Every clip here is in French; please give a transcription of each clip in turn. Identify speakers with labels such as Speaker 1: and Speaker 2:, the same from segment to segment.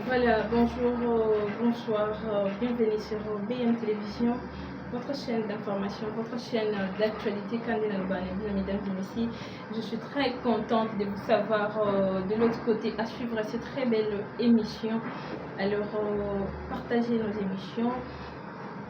Speaker 1: Voilà, bonjour, bonsoir, bienvenue sur BM Télévision, votre chaîne d'information, votre chaîne d'actualité candidate mesdames et messieurs. Je suis très contente de vous savoir de l'autre côté à suivre cette très belle émission. Alors, partagez nos émissions.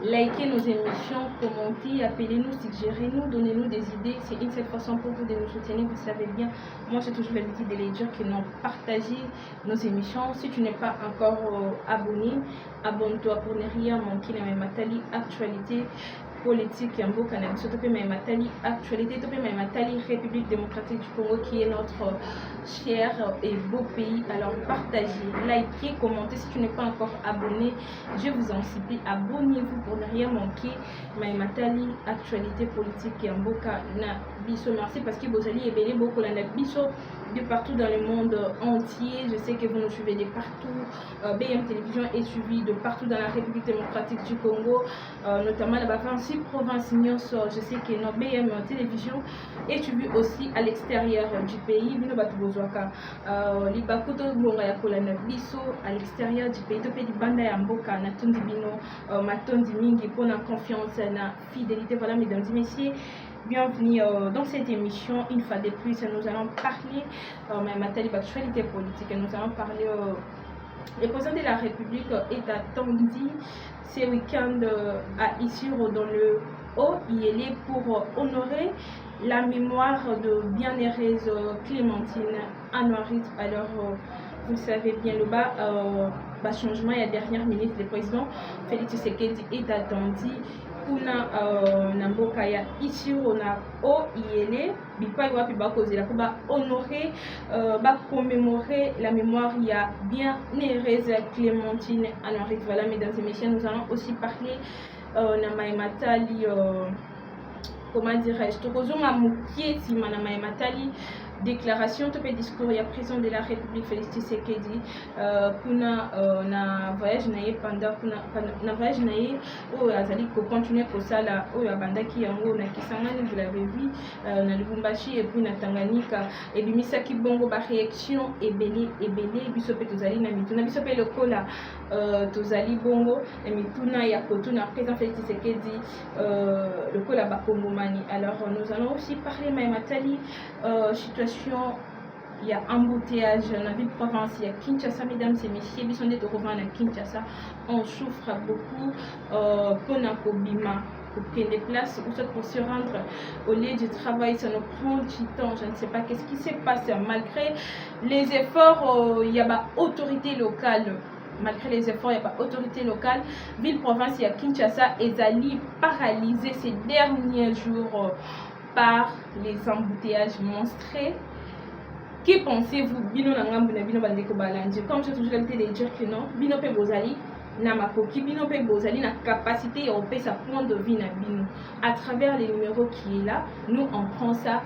Speaker 1: Likez nos émissions, commentez, appelez-nous, suggérez-nous, donnez-nous des idées. C'est une seule façon pour vous de nous soutenir, vous savez bien. Moi, j'ai toujours l'habitude de les dire que non, partagez nos émissions. Si tu n'es pas encore abonné, abonne-toi pour ne rien manquer dans mes matali actualité politique en beau canal. Surtout que mes matali actualité, mes matali République démocratique du Congo qui est notre cher et beau pays. Alors partagez, likez, commentez. Si tu n'es pas encore abonné, je vous en supplie, abonnez-vous pour ne rien manquer. Mais matali actualité politique et en beau canal. Merci parce que vous allez éveiller beaucoup la biso de partout dans le monde entier. Je sais que vous nous suivez de partout. BM Télévision est suivi de partout dans la République démocratique du Congo, notamment la 26 provinces. Je sais que notre BM Télévision est suivi aussi à l'extérieur du pays. Bino batu bozwaka libakuto bonga ya kolana biso à l'extérieur du pays. Topé di banda ya mboka na tundi bino matondi mingi pour la confiance na fidélité. Voilà, mesdames et messieurs. Bienvenue dans cette émission. Une fois de plus, nous allons parler de l'actualité politique. Nous allons parler. Le président de la République est attendu ce week-end à Issiro dans le Haut-Yélé pour honorer la mémoire de bienheureuse Clémentine Anouarit. Alors, vous savez bien le bas. Changement, il y a dernière minute, le président Félix Tshisekedi est attendu. Kuna namboka ya Issiro na Haut-Yélé bipai wapi bakozela ko ba honorer ba commémorer la mémoire il y a bien heureuse Clémentine Anouarit. Voilà, mesdames et messieurs, nous allons aussi parler na maimatali comment dirais-je tokozonga mukieti na maimatali déclaration topé discours il y a président de la République Félix Tshisekedi kuna na voyage naie pendant na voyage naie o azali ko continuer ko sala o ya bandaki yango na Kisangani, vous l'avez vu na Lubumbashi et puis na Tanganyika et bimisaki bongo ba réaction ebele biso pe tozali na mituna biso pe lokola tozali bongo et mituna ya kotuna président Félix Tshisekedi lokola ba kongomani. Alors nous allons aussi parler matali situation. Il y a embouteillage dans la ville province, il y a Kinshasa, mesdames et messieurs, ils sont des à Kinshasa, on souffre beaucoup pour Nakobima, pour prendre des places ou soit pour se rendre au lieu du travail, ça nous prend du temps, je ne sais pas qu'est-ce qui se passe, malgré les efforts, il y a pas autorité locale. Malgré les efforts, il n'y a pas autorité locale. Ville-province, il y a Kinshasa, et Zali paralysé ces derniers jours par les embouteillages monstrueux. Que pensez-vous, Bino Nangambu na Bino Bandeko Balandi? Comme j'ai toujours l'habitude de dire que non, Bino Pe Bozali, Namakoki, Bino Pe Bozali, na capacité européenne, sa point de vie na Bino. À travers les numéros qui est là, nous on prend ça.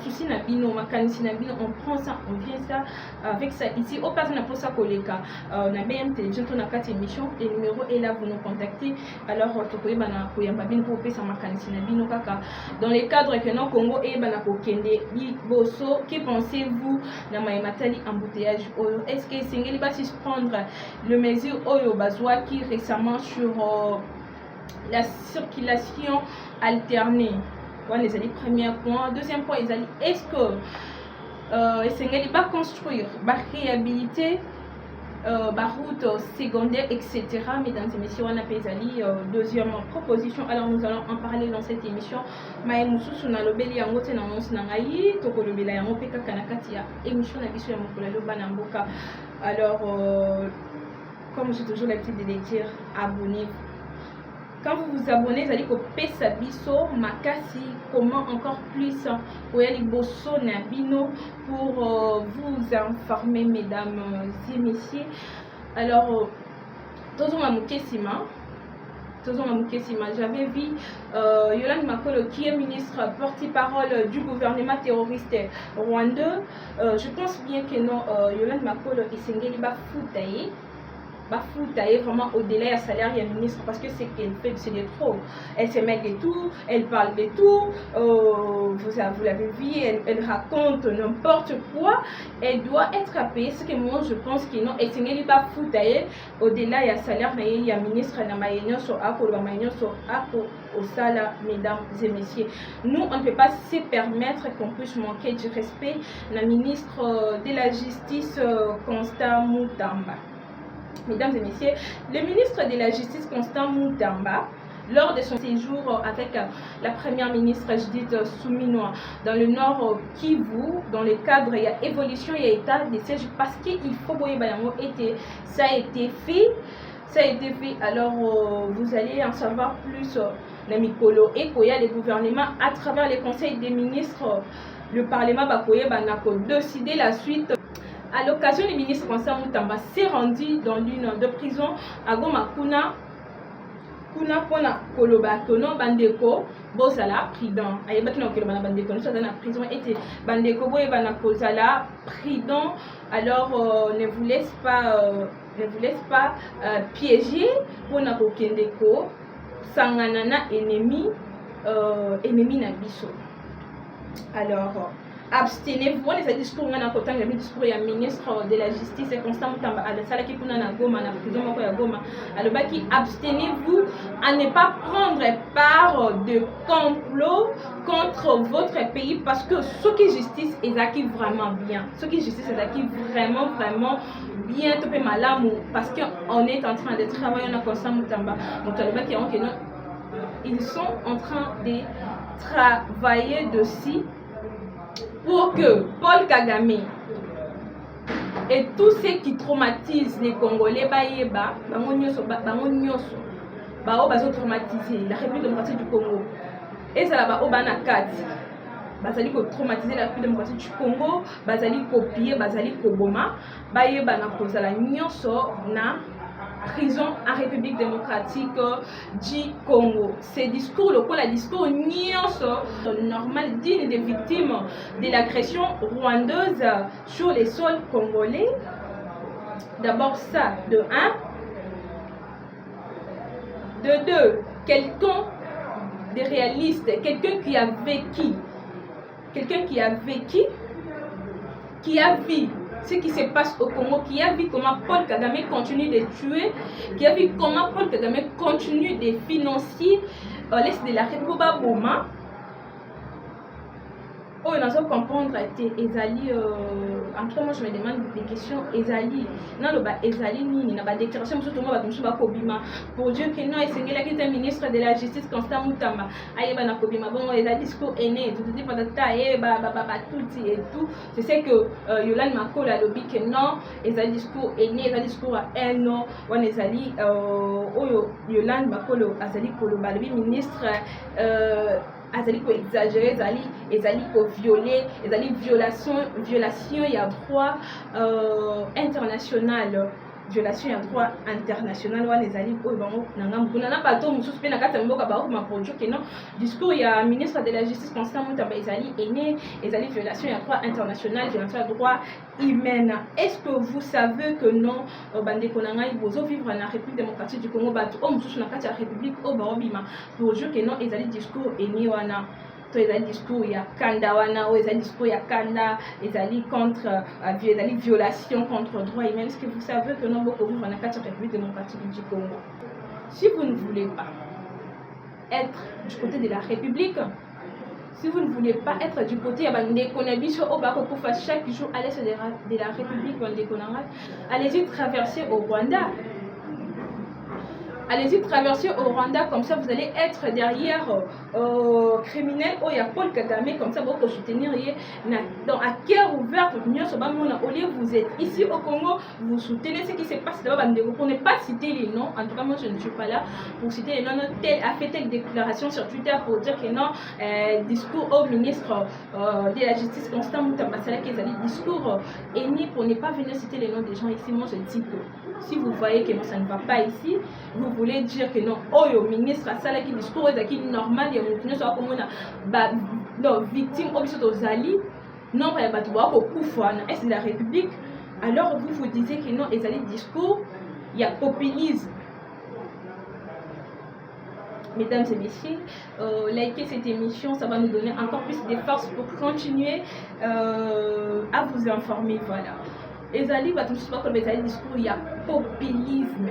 Speaker 1: Souci na bino, makanisi na bino, on prend ça, on vient ça avec ça ici. Au passage, on a pour ça koleka. Na BM Télévision, on a 4 émissions. Le numéro est là, vous nous contactez. Alors, tokoye bana koyamba bino pour payer sa makanisi na bino kaka. Dans les cadres que non Congo et bana kokende boso, que pensez-vous na maimatali embouteillage? Est-ce que Sengeli va suspendre le mesure Oyo Bazwa qui récemment sur la circulation alternée? Voilà les premiers points. Deuxième point, est-ce que Sengeli va construire, va réhabiliter route secondaire, etc. Mesdames et messieurs, on a Pézali, deuxième proposition. Alors nous allons en parler dans cette émission. Maë Moussousou na lobeli yango te na onsi na ngai toko lobela yango peka kanakati ya émission na biso ya mokolo loba na mboka. Alors comme j'ai toujours l'habitude de le dire, abonnez-vous. Quand vous vous abonnez, vous allez copier sa biso, makasi, comment encore plus pour aller bosso nabino pour vous informer, mesdames et messieurs. Alors, j'avais vu Yolande Makolo qui est ministre porte-parole du gouvernement terroriste rwandais. Je pense bien que non, Yolande Makolo et Sengeli ba foutaye. Bafuta est vraiment au-delà du salaire du ministre parce que ce qu'elle fait, c'est de trop. Elle se met de tout, elle parle de tout, vous l'avez vu, elle raconte n'importe quoi. Elle doit être payée, ce que moi je pense que non. Et si elle n'est pas fouta au-delà du salaire du ministre, au salaire, mesdames et messieurs. Nous, on ne peut pas se permettre qu'on puisse manquer du respect la ministre de la Justice, Constant Mutamba. Mesdames et messieurs, le ministre de la Justice, Constant Mutamba, lors de son séjour avec la première ministre Judith Suminwa dans le nord Kivu, dans le cadre il y a évolution et état de siège, parce qu'il faut ça a été fait. Alors vous allez en savoir plus dans Mikolo et Koya, le gouvernement à travers les conseils des ministres, le parlement Bakoye Banako décider la suite. À l'occasion, le ministre Constant Mutamba s'est rendu dans l'une de prisons à Goma Kuna pona koloba tono bandeko bozala prudent ayebaki na koloba na bandeko nous sommes dans la prison était bandeko boye bana kozala prudent. Alors ne vous laisse pas piéger pona kokendeko sangana na ennemi na biso. Alors abstenez-vous les discours on a côté le discours ya ministre de la justice Constant Mutamba à la salle qui kuna na Goma na prison moko ya Goma alors baki abstenez-vous à ne pas prendre part de complot contre votre pays parce que ce qui justice est acquis vraiment bien, ce qui justice est acquis vraiment bien topé malamu parce qu'on est en train de travailler on a Constant Mutamba Mutamba qui ils sont en train de travailler dessus pour que Paul Kagame et tous ceux qui traumatisent les Congolais bango nyonso traumatiser la République démocratique du Congo et ça là bana kati bazali ko traumatiser la République démocratique du Congo, bazali copier, bazali koboma bayeba na kozala nyonso na prison en République démocratique du Congo. Ces discours, le discours normal digne des victimes de l'agression rwandaise sur les sols congolais. D'abord ça, de 1. De 2, quelqu'un de réaliste, quelqu'un qui a vécu, qui a vu ce qui se passe au Congo, qui a vu comment Paul Kagame continue de tuer, qui a vu comment Paul Kagame continue de financer l'Est de la République Boma. Oh, nous allons comprendre Ezali, en tout cas moi je me demande des questions Ezali, non le Ezali ni na ba déclaration tout le monde va kobima pour dire que non Esengela qui est ministre de la justice Constant Mutamba ayeba na kobima bon Ezali discours aîné tout dit patata et tout et tout je sais que Yolande Makola lobby que non Ezali discours aîné Ezali discours à un an on Ezali oyo Yolande Makola azali koloba le ministre azali ko exagérer ezali ko violer ezali violation ya droit international violation ya droit international wana ezali oyo bango nanga mukuna na bato mususu pe na kati ya mboka bao ma produire que non discours ya ministre de la justice Constant Mutamba ezali aîné ezali violation ya droit international violation ya droit humain. Est-ce que vous savez que non bandeko na ngai bozo vivre na République démocratique du Congo bato o mususu na kati ya République o bao bima pour dire que non ezali discours aîné wana ezali discours ya kanda wana o ezali discours ya kanda ezali contre ezali violation contre droit humain. Est-ce que vous savez que non beaucoup vivre na kati ya République démocratique du Congo? Si vous ne voulez pas être du côté de la République, si vous ne voulez pas être du côté de chaque jour à l'est de la République, allez-y traverser au Rwanda. Allez-y traverser au Rwanda, comme ça vous allez être derrière criminel ou ya Paul Kagame, comme ça vous pouvez soutenir dans à cœur ouvert au lieu vous êtes ici au Congo, vous soutenez ce qui se passe là-bas. Pour ne pas citer les noms, en tout cas moi je ne suis pas là pour citer les noms, tel a fait telle déclaration sur Twitter pour dire que non, discours au ministre de la justice Constant Mutamba qui est un discours ennemi pour ne pas venir citer les noms des gens ici. Moi je dis que si vous voyez que non, ça ne va pas ici, vous voulez dire que non, le ministre a ça qui discours est normal, il y a une soit comme non victime aux alliés, non pas au est de la République, alors vous vous disiez que non, les alliés discours il y a populisme. Mesdames et messieurs, likez cette émission, ça va nous donner encore plus de force pour continuer à vous informer. Voilà. Ezali, bah, tout ce que le discours, il y a populisme.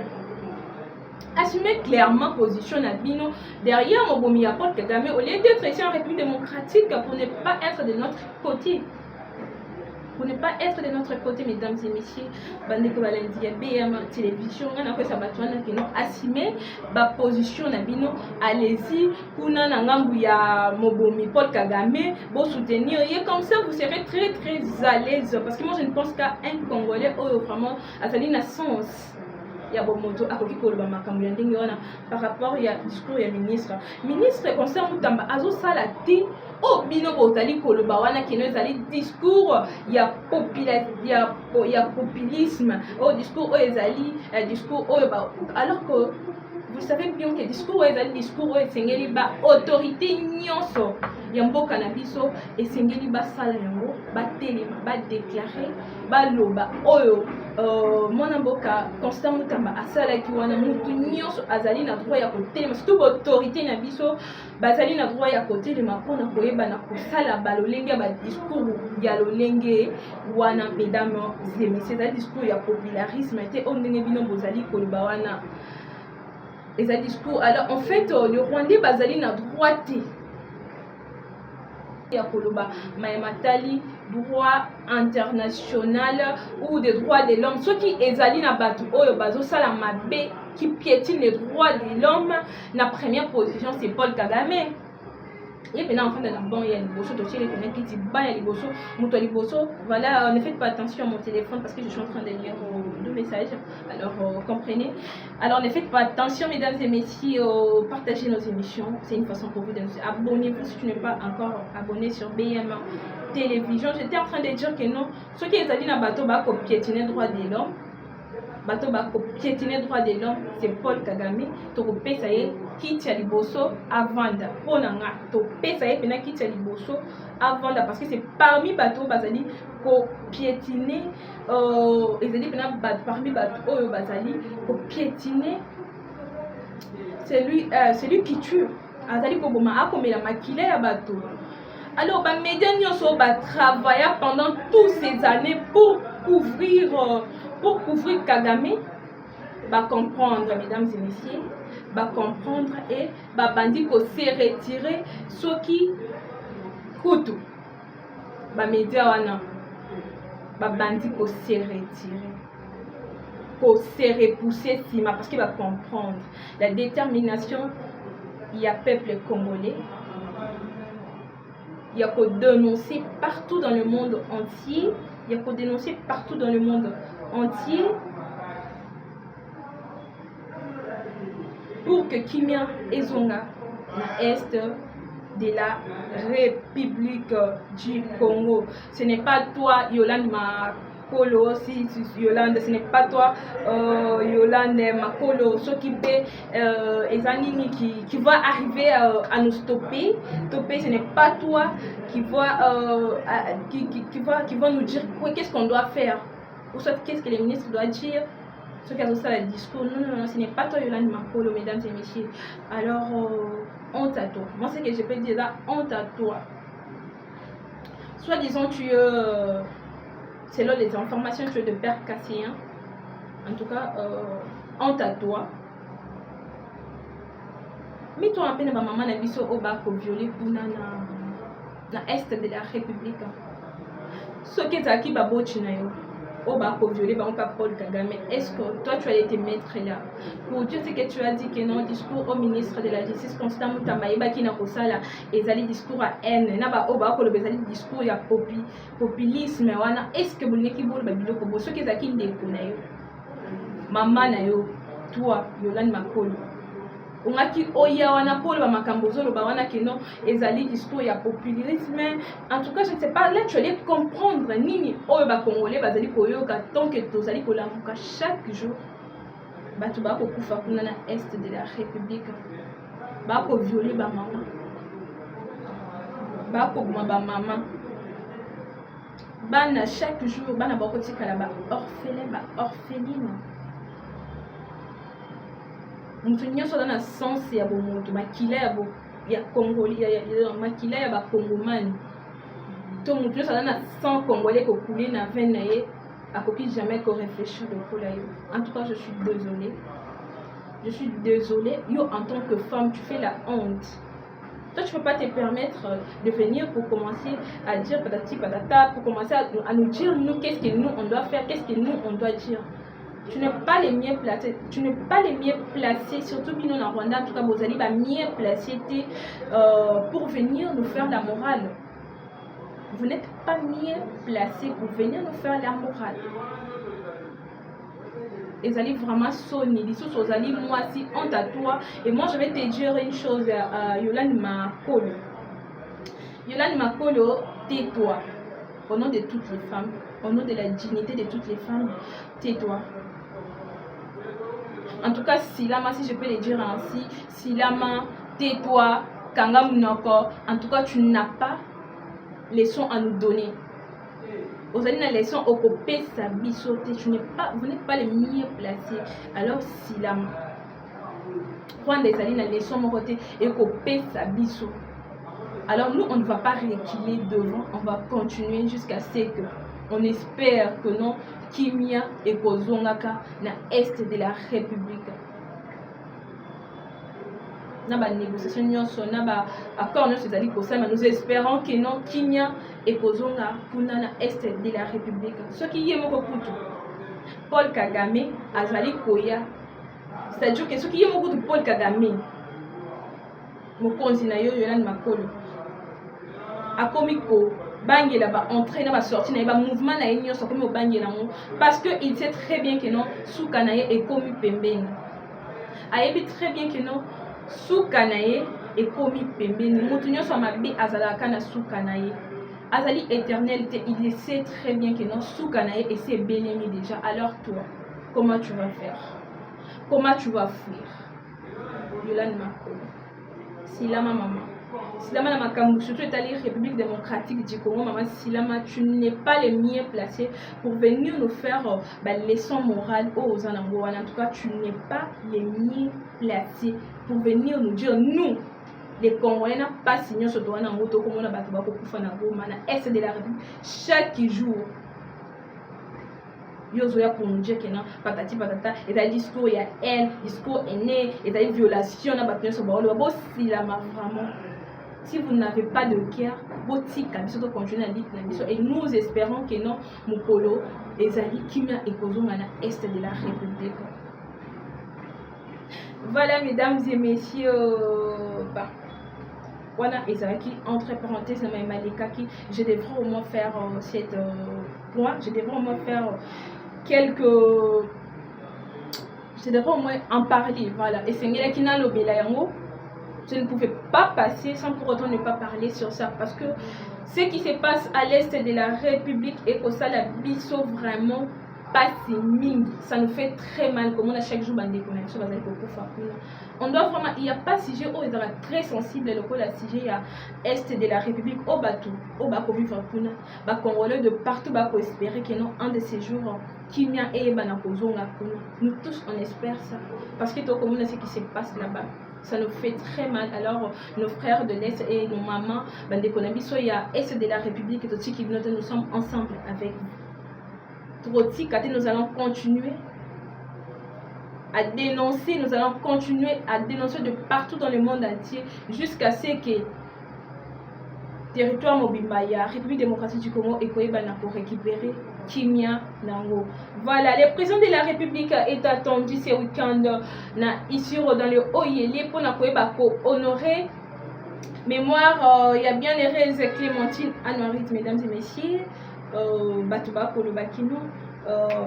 Speaker 1: Assumez clairement position Nabino derrière Mobomi Paul Kagame au lieu d'être ici en République démocratique pour ne pas être de notre côté. Pour ne pas être de notre côté, mesdames et messieurs, Bandeko Balendia, BM Télévision, on a fait ça qui nous assumer ma position Nabino, allez-y, Kuna Nangambuya Mobomi Paul Kagame, bon soutenir, et comme ça vous serez très très à l'aise parce que moi je ne pense qu'à un Congolais où vraiment à sa sens. Il y a beaucoup par rapport il y a discours il y a ministre concerne Moutamba azo salati au bino botali koloba wana kino ezali discours il y a populisme au discours ezali discours alors que vous savez bien que discours ezali discours esengeli ba autorité nyonso ya mboka na biso esengeli ba sala yango ba telema ba déclarer ba loba oyo mwana mboka Constant Moutamba asalaki wana mutu nyonso azali na droit ya kotelema surtout ba autorité na biso bazali na droit ya kotelema mpona koyeba na kosala balolenge ba discours ya lolenge wana. Mesdames et messieurs, ezali discours ya popularisme te o ndenge bino bozali koloba wana eza discours. Alors en fait le Rwandais bazali na droit te ya koloba mayematali droit international ou des droits de l'homme ceux qui ezali na batu oyo bazosala mabe qui piétine les droits de l'homme. La première position c'est Paul Kagame. Et maintenant enfin dans la bon il y a liboso dossier les connaît qui dit ba ya liboso muto liboso. Voilà, ne faites pas attention à mon téléphone parce que je suis en train de lire deux messages, alors comprenez. Alors ne faites pas attention mesdames et messieurs, partagez nos émissions, c'est une façon pour vous de nous abonnez-vous si tu n'es pas encore abonné sur BM Télévision. J'étais en train de dire que non, ceux qui ont dit na bateau ba piétiner droit de l'homme, bateau ba piétiner droit de l'homme, c'est Paul Kagame. To pesa ye kiti ya liboso avanda ponanga to pesa ye pena kiti ya liboso avanda parce que c'est parmi bateau bazali ko piétiner ezali pena parmi bateau oyo bazali ko piétiner celui qui tue azali ko boma akomela makila ya bateau. Alors ba médias nyonso ba travailler pendant toutes ces années pour couvrir Kagame, va comprendre mesdames et messieurs, va comprendre et va bandi ko se retirer ceux qui kutu ba média wana ba bandi ko se retirer ko se repousser sima parce qu'il va comprendre la détermination. Il y a peuple congolais, il y a qu'à dénoncer partout dans le monde entier, il y a qu'à dénoncer partout dans le monde entier pour que Kimia Ezonga, l'Est de la République du Congo. Ce n'est pas toi, Yolande Makolo, si Yolande, ce n'est pas toi, Yolande Makolo, s'occuper Ezanini qui va arriver à nous stopper. Ce n'est pas toi qui va nous dire qu'est-ce qu'on doit faire, ou soit qu'est-ce que les ministres doivent dire. Ceux qui ont ça le discours, non, ce n'est pas toi Yolande Makolo, mesdames et messieurs. Alors, honte à toi. Moi, ce que je peux dire là, honte à toi. Soit disons tu selon les informations, tu es de père Cassien. En tout cas, honte à toi. Mais toi, en peine, ma maman n'a vu ça au bas pour violer pour na est de la République. Ce qui est acquis, babo chinayo. Au bas pour violer, bah on pas Paul Kagame. Est-ce que toi tu as été maître là pour dire ce que tu as dit que non discours au ministre de la Justice Constant Moutamba qui n'a pas ça là et zali discours à haine n'a pas au bas pour le bezali discours ya populisme wana. Est-ce que vous n'êtes qui boule babilo pour ceux qui zaki ndeko na yo maman na yo toi Yolande Makolo ongaki oya wana pole ba makambo zolo ba wana que non ezali discours ya populisme. En tout cas je ne sais pas là tu allais comprendre nini oyo ba congolais bazali koyoka tant que tozali kolamuka chaque jour batu ba ko kufa kuna na est de la République ba ko violer ba maman ba ko boma ba maman bana chaque jour bana ba ko tikala ba orphelin ba orpheline mutu nyonso aza na sens ya bomoto makila ya congolais ya makila ya bakongomani to mutu nyonso aza na sang congolais kokule na veine na ye akoki jamais koréfléchir lokola yo. En tout cas, je suis désolée. Je suis désolée. Yo, en tant que femme, tu fais la honte. Toi, tu ne peux pas te permettre de venir pour commencer à dire patati patata, pour commencer à nous dire nous qu'est-ce que nous on doit faire, qu'est-ce que nous on doit dire. Tu n'es pas les mieux placés. Tu n'es pas les mieux placés, surtout bino na Rwanda. En tout cas, vous allez pas mieux placés pour venir nous faire la morale. Vous n'êtes pas mieux placés pour venir nous faire la morale. Ils allaient vraiment sonner, les sous allaient moi si honte à toi. Et moi je vais te dire une chose à Yolande Makolo. Yolande Makolo, tais-toi. Au nom de toutes les femmes, au nom de la dignité de toutes les femmes, tais-toi. En tout cas, Silama, si je peux le dire ainsi, Silama, tais-toi, Kanga Munoko. En tout cas, tu n'as pas leçon à nous donner. Vous avez une leçon au copé sa bisoté. Vous n'êtes pas les mieux placés. Alors Silama, prendre des alliés une leçon mon côté et copé sa biso. Alors nous on ne va pas reculer devant, on va continuer jusqu'à ce que on espère que non Kimia et Kozongaka na est de la République. Na ba négociation nyonso na ba accord nyonso ezali kosala, nous espérons que non Kimia et Kozonga kuna na est de la République. Ce qui est moko kutu Paul Kagame azali koya, c'est-à-dire que ce qui est moko kutu Paul Kagame mokonzi na yo Yolande Makolo akomi ko bangela ba entrée na ba sortie na ba mouvement na yenyo so komi bangela mo parce que il sait très bien que non soukanaye est komi pembeni. Ayebi très bien que non soukanaye est komi pembeni. Mutu nyonso mabi azalaka na soukanaye. Azali éternalité, il sait très bien que non soukanaye et c'est bénémi déjà. Alors toi, comment tu vas faire? Comment tu vas fuir? Yolande Makolo. Silama maman. Silama na makambu, surtout Italie République démocratique du Congo, maman Silama, tu n'es pas les mieux placés pour venir nous faire leçon morale aux Anango. En tout cas, tu n'es pas les mieux placés pour venir nous dire nous, les Congolais, n'a pas signé ce droit en moto comme on a battu pour est de la République chaque jour. Yozoya pour nous dire que non, patati patata, et un discours, il y a haine, discours aîné, et une violation, on a battu sur Barolo. Bon, Silama vraiment. Si vous n'avez pas de cœur, votre camion continue à lire et nous espérons que non, Mukolo, Ezali, Kimia et Kozonga na est de la République. Voilà, mesdames et messieurs, voilà, Ezaki, entre parenthèses, je devrais au moins faire cette point, je devrais au moins faire quelques. Je devrais au moins en parler, voilà. Et c'est Ngela Kina Lobelayango. Je ne pouvais pas passer sans pour autant ne pas parler sur ça parce que ce qui se passe à l'est de la République et au Sala Bisso vraiment pas si ming, ça nous fait très mal comme on a chaque jour bandé connexion on doit vraiment, il n'y a pas sujet où ils sont très sensibles le coup la sujet à est de la République au bateau au bako vivre kuna ba congolais de partout bako espérer que non un de ces jours Kimia et Banakozonga kuna nous tous on espère ça parce que tout comme on a ce qui se passe là-bas. Ça nous fait très mal. Alors, nos frères de l'Est et nos mamans, il y a Est de la République, nous sommes ensemble avec vous. Nous allons continuer à dénoncer, nous allons continuer à dénoncer de partout dans le monde entier jusqu'à ce que territoire Mobimbaya, République démocratique du Congo et Koyebana pour récupérer Kimia Nango. Voilà, le président de la République est attendu ce week-end ici dans le Oyele pour honorer mémoire. Il y a bien les Clémentine Anouarit, mesdames et messieurs, Batouba Kolobakino.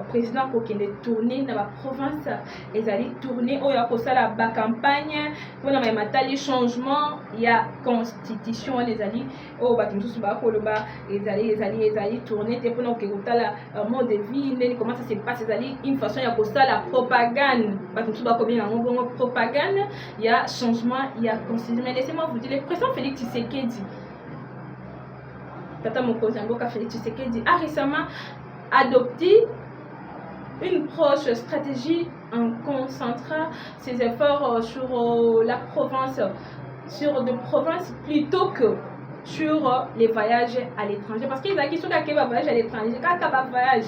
Speaker 1: Président kokende tourner dans la province ils allaient tourner au yako sala ba campagne pour na matali changement il y a constitution les alliés au batumsu ba koloba ils allaient tourner te pour na kokotala mode de vie ndeni comment ça se passe ils allaient une façon ya kosala propagande batumsu ba ko bien en propagande il y a changement il y a constitution mais laissez-moi vous dire le président Félix Tshisekedi Tata Mokonzi Mboka Félix Tshisekedi a récemment adopté une proche stratégie en concentrant ses efforts sur la province, sur des provinces plutôt que sur les voyages à l'étranger. Parce qu'ils ont qui sont qui voyage à l'étranger, kaka voyage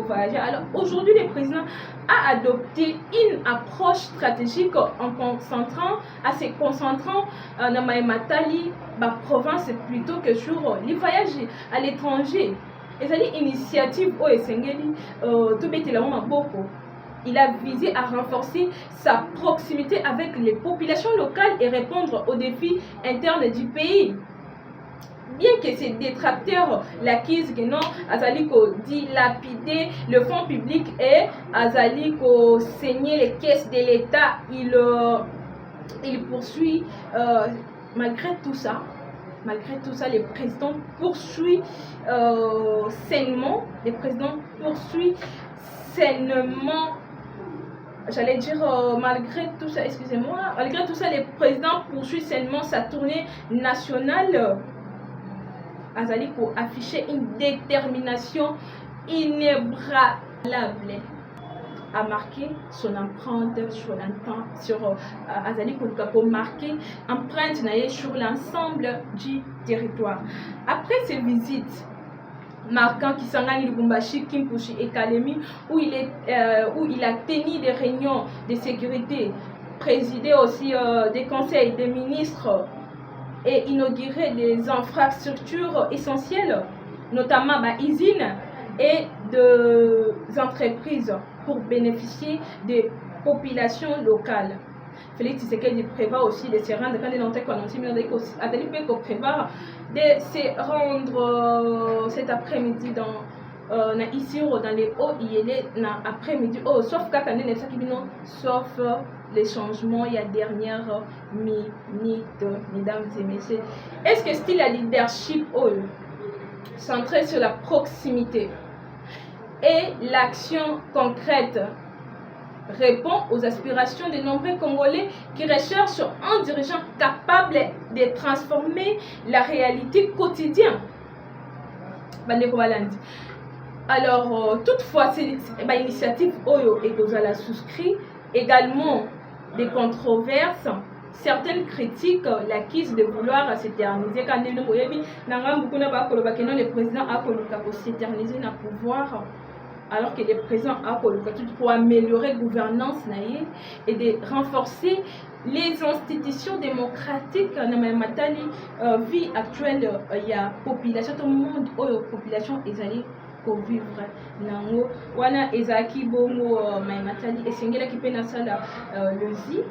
Speaker 1: voyager. Alors aujourd'hui, le président a adopté une approche stratégique en se concentrant dans Matali, ma province plutôt que sur les voyages à l'étranger. Et c'est une initiative au Essengeli, tout bête la maboko. Il a visé à renforcer sa proximité avec les populations locales et répondre aux défis internes du pays. Bien que ses détracteurs l'accusent que non, Azaliko dilapider le fonds public et Azaliko saigner les caisses de l'État, il poursuit malgré tout ça, le président poursuit sainement, j'allais dire malgré tout ça, le président poursuit sainement sa tournée nationale. Azali pour afficher une détermination inébranlable à marquer son empreinte sur Azali pour marquer empreinte sur l'ensemble du territoire. Après ces visites marquant Kisangani Lubumbashi, Kimpushi et Kalemi, où il a tenu des réunions de sécurité, présidé aussi des conseils des ministres et inauguré des infrastructures essentielles, notamment usines et des entreprises pour bénéficier des populations locales. Félix Tshisekedi prévoit aussi de se rendre cet après-midi dans les hauts après-midi, sauf les changements il y a dernière minute, mesdames et messieurs. Est-ce que style la leadership centré sur la proximité et l'action concrète répond aux aspirations de nombreux Congolais qui recherchent un dirigeant capable de transformer la réalité quotidienne. Alors, toutefois, c'est une initiative Oyo et Kozala souscrit également des controverses. Certaines critiquent l'acquise de vouloir s'éterniser quand le président a s'éterniser dans le pouvoir, alors que le président a pour améliorer la gouvernance et de renforcer les institutions démocratiques dans la vie actuelle. Il y a population, tout le monde, population est allée pour vivre nango wana ezaki bongo Matali esengela ki pe na sala le zi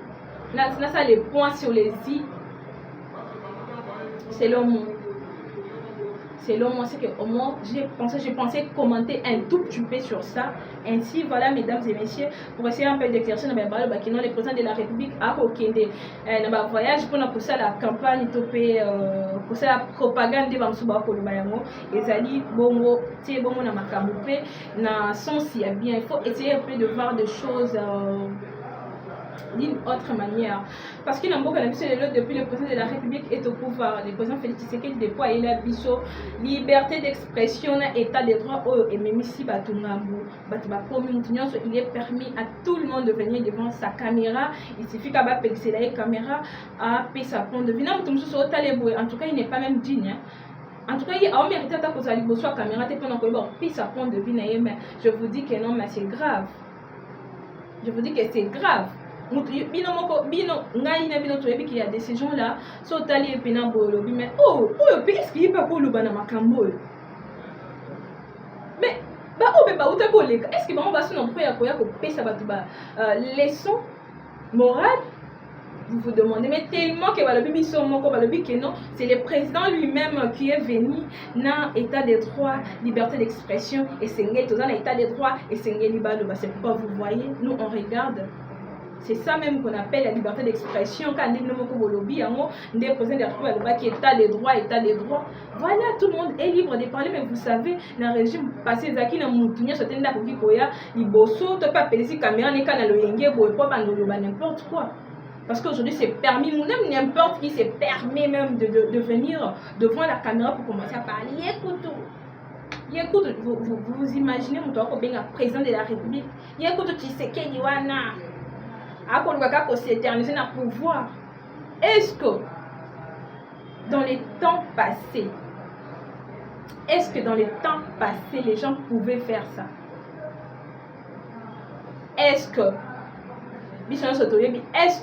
Speaker 1: na ça les points sur les zi selon moi c'est que au moins j'ai pensé commenter un tout petit peu sur ça. Ainsi voilà mesdames et messieurs, pour essayer un peu d'éclaircir le président de la République a okende na voyage pour la campagne topé pour la propagande de bamsuba ko lubayango ezali bongo tie bongo na makambo pe na sens ya bien. Il faut essayer un peu de voir des choses d'une autre manière, parce qu'il y a beaucoup de depuis le président de la République est au pouvoir, le président Félix Tshisekedi déploie il a biso liberté d'expression, état de droit et même ici il est permis à tout le monde de venir devant sa caméra. Il suffit qu'à pixeler la caméra à sa point de vue. En tout cas il n'est pas même digne. En tout cas, il a mérité à cause de la caméra puis sa point de vue. Mais je vous dis que non, mais c'est grave. Je vous dis que c'est grave. Il y a des ces gens là sont allés mais est-ce qu'il pas pour le banana macambo mais est-ce que on va se non leçon morale. Vous vous demandez, mais tellement que non, c'est le président lui-même qui est venu dans l'état de droit, liberté d'expression et c'est dans l'état de droit et c'est c'est pourquoi vous voyez, nous on regarde. C'est ça même qu'on appelle la liberté d'expression. Quand on est président de la qui est état de droit. Voilà, tout le monde est libre de parler, mais vous savez, dans le régime passé, Zaki na Moutunia, c'était là pour qui koya, Liboso, tu peux appeler si caméra, n'est qu'à le yenge, n'importe quoi. Parce qu'aujourd'hui, c'est permis, même n'importe qui se permet même de venir devant la caméra pour commencer à parler. Écoute, Écoute, vous imaginez mon toit bien président de la République. Écoute, tu sais qu'il y a un s'éterniser dans le pouvoir. Est-ce que dans les temps passés, les gens pouvaient faire ça? Est-ce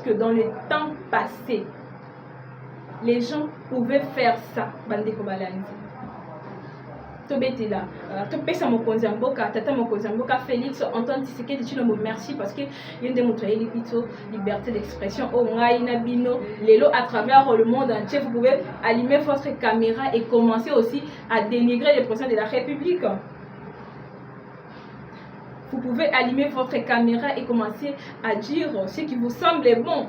Speaker 1: que dans le temps passé, les gens pouvaient faire ça? Bandeko Balandi. Tobetela, topesa mokonzi mboka, tata mokonzi mboka Félix Antoine Tshisekedi Tshilombo, merci parce que yende motoye lipito liberté d'expression au ngai na bino lelo à travers le monde entier. Vous pouvez allumer votre caméra et commencer aussi à dénigrer le président de la République. Vous pouvez allumer votre caméra et commencer à dire ce qui vous semble bon.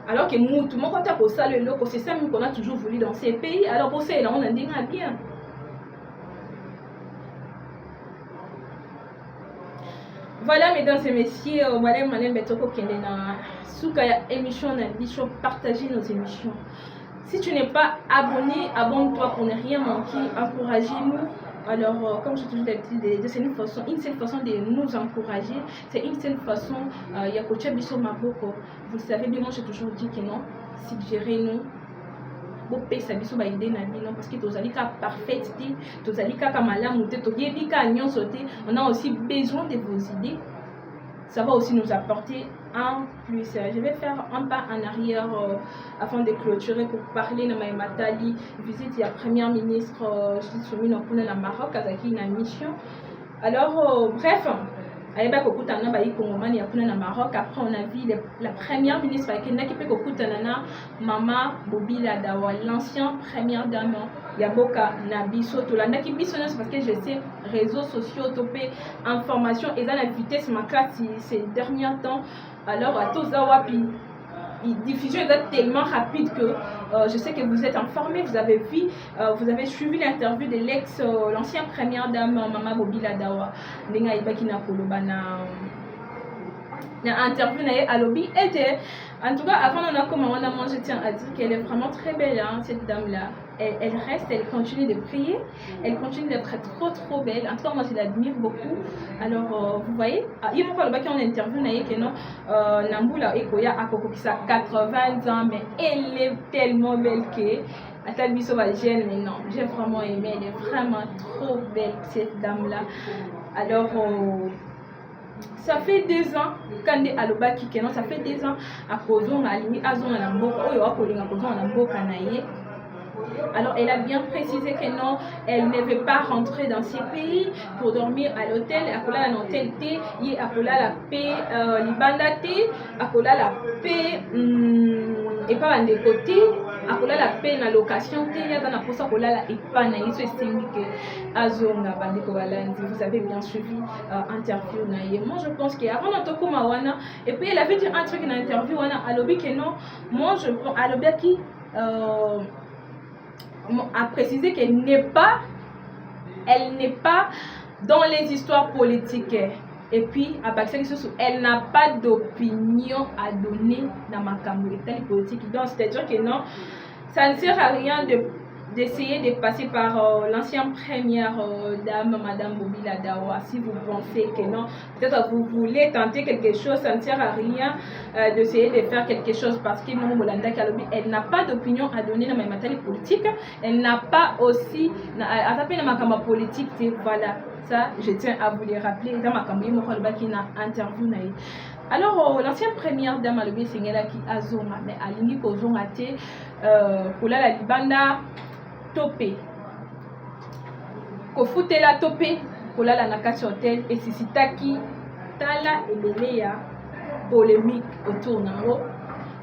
Speaker 1: Alors que nous, tout le monde a ça le loco, c'est ça qu'on a toujours voulu dans ces pays. Alors pour ça, on a dit bien. Voilà, mesdames et messieurs, madame Betoko Kendena, Soukaya émission, partagez nos émissions. Si tu n'es pas abonné, abonne-toi pour ne rien manquer, encouragez-nous. Alors, comme je toujours d'habitude, c'est une seule façon de nous encourager, c'est une seule façon, il y a coaché Bisso Maboko. Vous savez bien, moi j'ai toujours dit que non, suggérez-nous. Parce que on a aussi besoin de vos idées. Ça va aussi nous apporter un plus. Je vais faire un pas en arrière afin de clôturer pour parler de Matali. Visite la première ministre, je suis soumise au Maroc, avec une mission. Alors, bref. Ayeba kokutana ba ikongomani ya kuna na Maroc. Après on a vu la première ministre qui peut kokutana na Mama Bobila Dawa, l'ancien première dame ya boka na biso tolanda ki biso parce que je sais réseaux sociaux topé information et dans la vitesse makati ces derniers temps. Alors à tous wapi diffusion est tellement rapide que je sais que vous êtes informés, vous avez vu, vous avez suivi l'interview de l'ancienne première dame Mama Bobila Dawa. Nenga ibaki na koloba na interview à lobby était en tout cas avant on a commencé je tiens à dire qu'elle est vraiment très belle hein, cette dame là. Elle reste, elle continue de prier, elle continue d'être trop belle. En tout cas, moi je l'admire beaucoup. Alors, vous voyez, il y a une interview que non, Nambula Ekoya a 80 ans, mais elle est tellement belle que. Mais non, j'ai vraiment aimé, elle est vraiment trop belle cette dame là. Alors, ça fait 2 ans quand alobaki que non, ça fait 2 ans à Kozon Alimi Azon Namboka, Oyo Akolinga Kozon Namboka Naye. Alors elle a bien précisé que non, elle ne veut pas rentrer dans ces pays pour dormir à l'hôtel. Akola la hôtel T, y akola la paix libanda T, akola la paix et pas de côté, akola la paix na location T, y a dans la posa akola la et pas na iso estingi que azonga bandeko balandi. Vous avez bien suivi interview na ye. Moi je pense que avant d'entendre mawana et puis elle avait dit un truc dans l'interview wana alobi que non, moi je prends alobi qui a précisé qu'elle n'est pas dans les histoires politiques. Et puis, elle n'a pas d'opinion à donner dans ma caméra politique. Donc, c'est-à-dire que non, ça ne sert à rien d'essayer de passer par l'ancienne première dame, Madame Bobila Dawa. Si vous pensez que non, peut-être vous voulez tenter quelque chose, ça ne sert à rien d'essayer de faire quelque chose parce que elle n'a pas d'opinion à donner dans ma matière politique. Elle n'a pas aussi à taper dans ma caméra politique. Voilà, ça je tiens à vous le rappeler dans ma caméra qui n'a interview. Alors, l'ancienne première dame a levé Singela qui a zonga, mais à l'ingé ko zonga te pour la libanda topé. Ko futela topé pour la nakati hotel et sisitaki tala ebeleya polémique autour nango.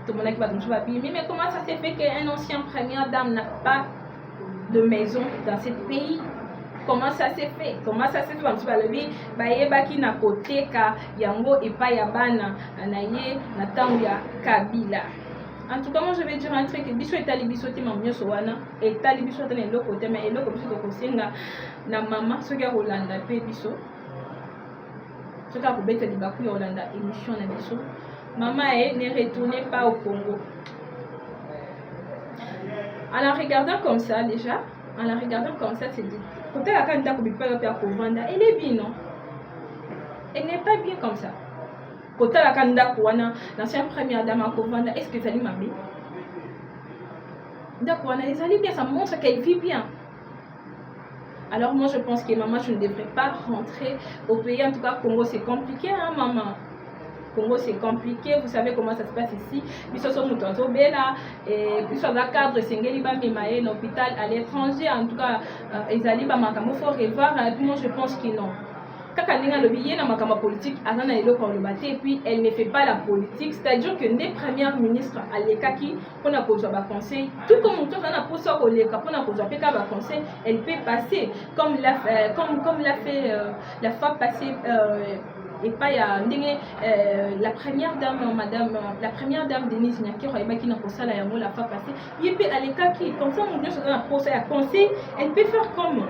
Speaker 1: Tout le monde qui va tomber papier. Mais comment ça se fait qu'une ancienne première dame n'a pas de maison dans ce pays? Comment ça s'est fait? Comment ça s'est fait? Parce que le bayebaki na côté ka yango et pas yabana naye na tangia kabila. En tout cas, moi je vais dire un truc. Biso etali biso te mamyo sowana etali biso te na côté mais eloko biso ko senga na mama soki ya Rolanda pe biso. Soki ya kobeta libaku ya Rolanda émission na biso. Maman ne retournez pas au Congo. En la regardant comme ça déjà, En la regardant comme ça, c'est dit. Quand elle a candidat pour Kovanda, elle est bien, non? Elle n'est pas bien comme ça. Quand elle a candidat pour l'ancienne première dame à Kovanda, est-ce que ça lui m'a bien? D'accord, elle allait bien, ça montre qu'elle vit bien. Alors moi je pense que maman, je ne devrais pas rentrer au pays. En tout cas, Congo c'est compliqué, hein maman. Congo c'est compliqué, vous savez comment ça se passe ici. Puis ce sont moutons bella et puis sur la cadre singeli ba memaye l'hôpital à l'étranger. En tout cas, ils allaient ba makamo faut revoir. Moi je pense que non. Kaka ninga lobiye na makama politique azana elo ko lobate et puis elle ne fait pas la politique, c'est-à-dire que les premières ministres à l'ékaki pour na kozwa ba conseil, tout comme muto na posa ko leka pour na kozwa peka ba conseil, elle peut passer comme l'a fait la fois passée et pas la première dame Denise Nyakero et qui n'a pas ça la fois passée, il peut aller kaki comme ça muto na posa ya conseil, elle peut faire comme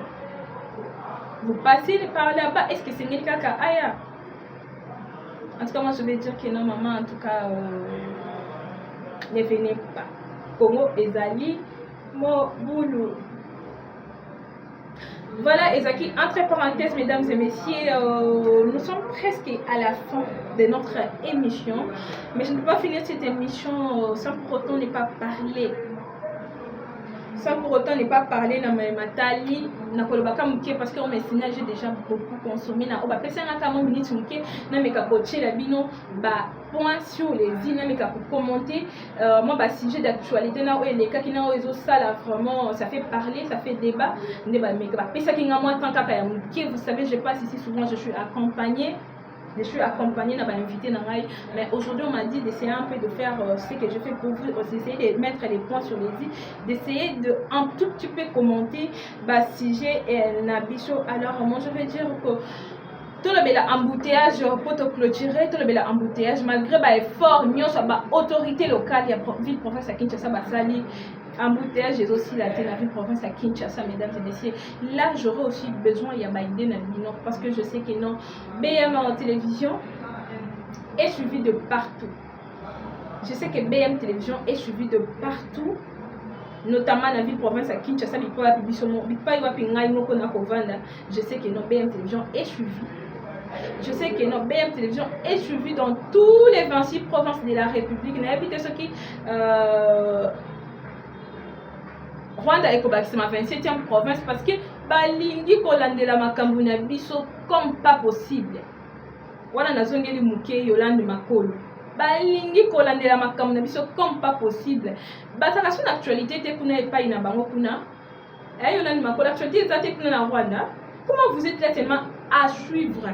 Speaker 1: vous passez par là-bas, est-ce que c'est le cas Aya? En tout cas, moi je vais dire que non, maman, en tout cas, ne venez pas. Congo Ezali, mo boulou. Voilà, Ezaki, entre parenthèses, mesdames et messieurs, nous sommes presque à la fin de notre émission, mais je ne peux pas finir cette émission sans pour autant ne pas parler. Sans pour autant ne pas parler dans ma tali, na kolobaka muke parce que on messina j'ai déjà beaucoup consommé na oba pesa na kama minute muke na meka poche la bino ba point sur les îles na meka pour commenter moi ba sujet d'actualité na o les cas qui na o ezo sala vraiment ça fait parler, ça fait débat ne ba meka ba pesa ki nga moi tant ka ya muke, vous savez je passe ici souvent, je suis accompagnée n'a pas invité Nangaï, mais aujourd'hui on m'a dit d'essayer un peu de faire ce que je fais pour vous, d'essayer de mettre les points sur les i, d'essayer de un tout petit peu commenter si j'ai un abisso. Alors moi je vais dire que tout le embouteillage pour te clôturer, tout le embouteillage malgré l'effort, nous sommes autorité locale, il y a ville province à Kinshasa, Basali. Embouteillage et aussi la ville province à Kinshasa, mesdames et messieurs. Là, j'aurais aussi besoin, il y a Baïdé Nabino, parce que je sais que non, BM en télévision est suivi de partout. Je sais que BM télévision est suivi de partout, notamment la ville province à Kinshasa, je sais que non, BM télévision est suivi. Je sais que notre BM télévision est suivi dans tous les 26 provinces de la République. N'habitez ce qui Rwanda est ma 27e province parce que balingi kolandela makambo na biso comme pas possible. Wana nazongeli muke Yolande Makolo. Balingi kolandela makambo na biso comme pas possible. Basaka son actualité te kuna epai na bango kuna. Yolande Makolo, actualité te kuna na Rwanda. Comment vous êtes là tellement à suivre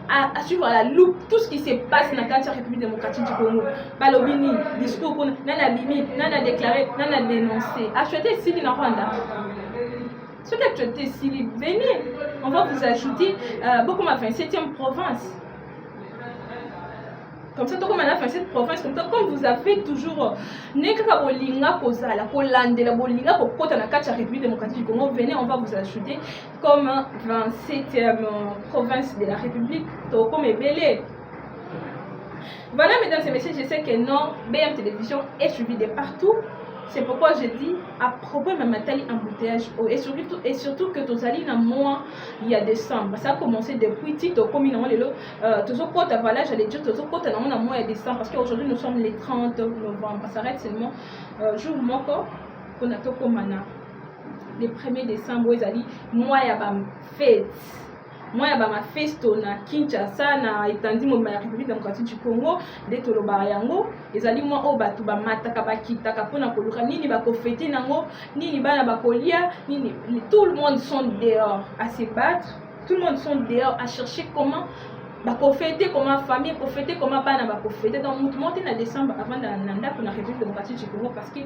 Speaker 1: à la loupe tout ce qui se passe dans la République démocratique du Congo. Balobini, discours, nana bimi, nana déclaré, nana dénoncé. Actualité Sili dans Rwanda. Ce que actualité Sili, venez, on va vous ajouter beaucoup ma 27e province. Comme ça, comme on a fait cette province, comme vous avez toujours, venez, on va vous ajouter comme 27e province de la République, comme Ebélé. Voilà, mesdames et messieurs, je sais que non, BM Télévision est suivi de partout. C'est pourquoi je dis à propos de ma tali embouteillage et surtout que tous allez dans mois il y a décembre. Ça a commencé depuis Tito comme il toujours côté voilà j'allais dire toujours côté dans mon mois il y a décembre parce qu'aujourd'hui nous sommes les 30 novembre. Ça s'arrête seulement jour moko qu'on a tout comme le 1er décembre ils allaient moi il y a pas fête. Moi, il y a ma fête na Kinshasa na étendue de la République démocratique du Congo, de Tolobayango. Ils allaient moi au batu ba mataka ba kitaka pona koluka nini ba kofete nango, nini bana ba kolia, nini tout le monde sont dehors à se battre. Tout le monde sont dehors à chercher comment ba kofete, comment famille kofete, comment bana ba kofete. Donc monter en décembre avant d'anda pour la République démocratique du Congo parce que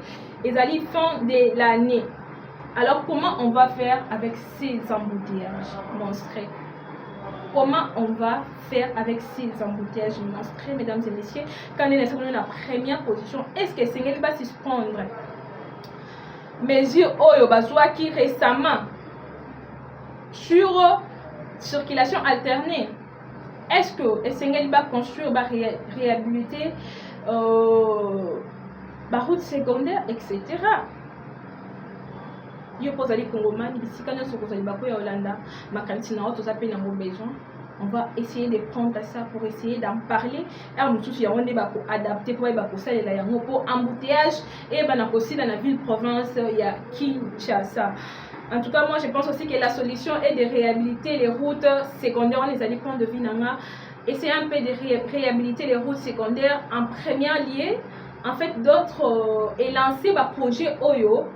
Speaker 1: ils allaient fin de l'année. Alors comment on va faire avec ces embouteillages monstres? Comment on va faire avec ces embouteillages monstres, mesdames et messieurs? Quand on est dans la première position, est-ce que Sengeli va suspendre mesures Oyo Bazouaki récemment sur circulation alternée? Est-ce que Sengeli va construire, va réhabiliter la route secondaire, etc.? yo pose ali Congomani bisika nyonso kozali bako ya Hollanda makanisi na auto zape na mo besoin. On va essayer de prendre ça pour essayer d'en parler. Et on tous on est bako adapter pour bako ça la yango pour embouteillage et bana aussi dans la ville province il y a Kinshasa. En tout cas, moi je pense aussi que la solution est de réhabiliter les routes secondaires. On les a dit point de vue nanga. Essayer un peu de réhabiliter les routes secondaires en premier lieu. En fait, d'autres et lancer un projet Oyo.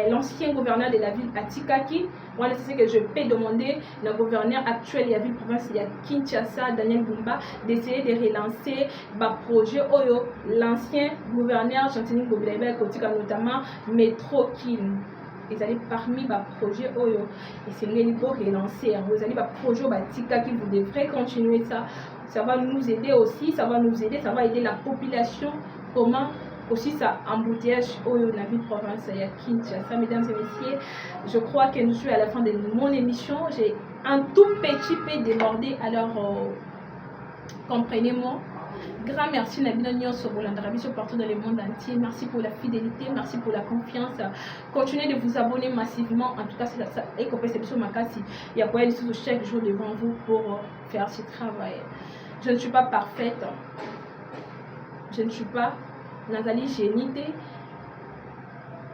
Speaker 1: L'ancien gouverneur de la ville Atikaki, voilà c'est ce que je peux demander le gouverneur actuel de la ville province il y a Kinshasa, Daniel Bumba, d'essayer de relancer le projet Oyo, l'ancien gouverneur Chantini Gobilaiba Kotika notamment Métro Kin. Ils allaient parmi les projets Oyo et c'est le pour relancer. Vous allez le projet Atikaki, vous devrez continuer ça. Ça va nous aider aussi, ça va nous aider, ça va aider la population. Comment aussi ça embouteillage au la ville province il y a Kinshasa. Mesdames et messieurs, je crois que nous sommes à la fin de mon émission. J'ai un tout petit peu débordé, alors comprenez-moi. Grand merci Nabino Nyonso Bolandarabiso partout dans le monde entier. Merci pour la fidélité, merci pour la confiance. Continuez de vous abonner massivement. En tout cas, c'est ça. Et qu'on peut se makasi. Il y a quoi des chaque jour devant vous pour faire ce travail. Je ne suis pas parfaite. Je ne suis pas nazali génité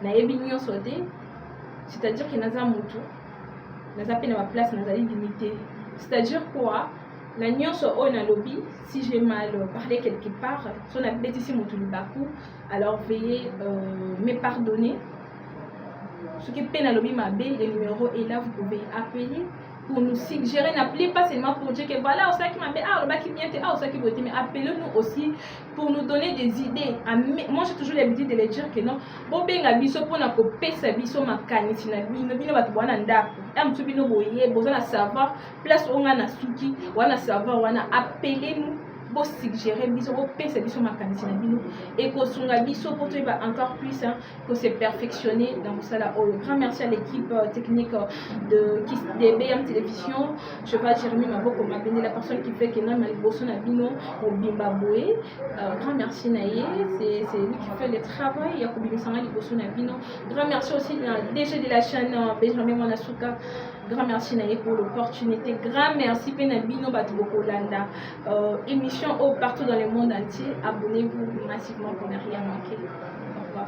Speaker 1: na ebinyo sauté, c'est-à-dire que naza mutu naza pe na ma place nazali limité, c'est-à-dire quoi la nyonso o na lobby si j'ai mal parlé quelque part son habité ici mutu libaku, alors veuillez me pardonner. Ce qui peine à lobby ma b, le numéro est là, vous pouvez appeler pour nous suggérer, n'appelez pas seulement pour dire que voilà, ça qui m'a fait, ah, qui vient, ah, ça qui veut mais appelez-nous aussi pour nous donner des idées. Moi, j'ai toujours l'habitude de les dire que non, bon, ben, la biso, pour na kopé, sa biso, ma canne, si na bino, bino, bat, wana, ndako, am, bino, boye, besoin de savoir, place, on a na suki, wana, savoir, wana, appelez-nous. Pour suggérer biso pour penser biso makanisi na bino et ko sunga biso pour toi encore plus que c'est perfectionné dans ça. Grand merci à l'équipe technique de BM Télévision. Je vais Jérémy Maboko m'a béni la personne qui fait que non mais bosso na bino au Bimbabwe. Grand merci Naye, c'est lui qui fait le travail. Il y a Kobi Sanga li bosso na bino. Grand merci aussi à DG de la chaîne Benjamin Monasuka. Grand merci Naye pour l'opportunité. Grand merci Penabino Batuboko Landa. Émission partout dans le monde entier. Abonnez-vous massivement pour ne rien manquer. Au revoir.